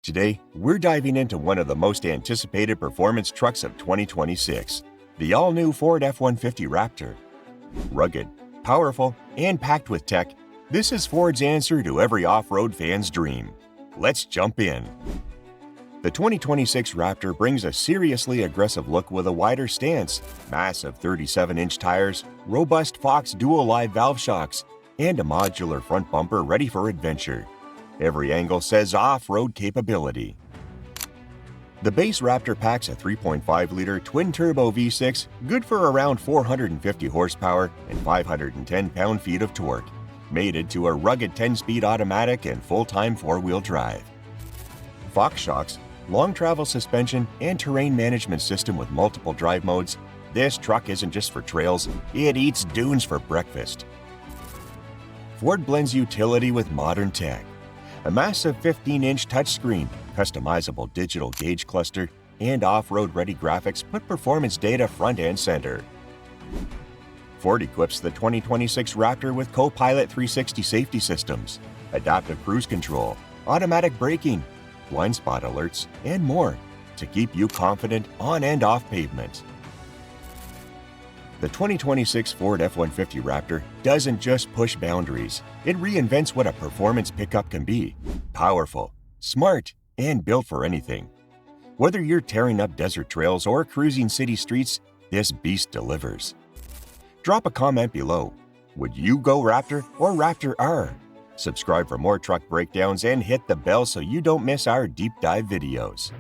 Today, we're diving into one of the most anticipated performance trucks of 2026, the all-new Ford F-150 Raptor. Rugged, powerful, and packed with tech, this is Ford's answer to every off-road fan's dream. Let's jump in. The 2026 Raptor brings a seriously aggressive look with a wider stance, massive 37-inch tires, robust Fox dual live valve shocks, and a modular front bumper ready for adventure. Every angle says off-road capability. The base Raptor packs a 3.5-liter twin-turbo V6, good for around 450 horsepower and 510 pound-feet of torque, mated to a rugged 10-speed automatic and full-time four-wheel drive. Fox shocks, long travel suspension, and terrain management system with multiple drive modes, this truck isn't just for trails, it eats dunes for breakfast. Ford blends utility with modern tech. A massive 15-inch touchscreen, customizable digital gauge cluster, and off-road-ready graphics put performance data front and center. Ford equips the 2026 Raptor with Co-Pilot 360 safety systems, adaptive cruise control, automatic braking, blind spot alerts, and more to keep you confident on and off pavement. The 2026 Ford F-150 Raptor doesn't just push boundaries, it reinvents what a performance pickup can be. Powerful, smart, and built for anything. Whether you're tearing up desert trails or cruising city streets, this beast delivers. Drop a comment below. Would you go Raptor or Raptor R? Subscribe for more truck breakdowns and hit the bell so you don't miss our deep dive videos.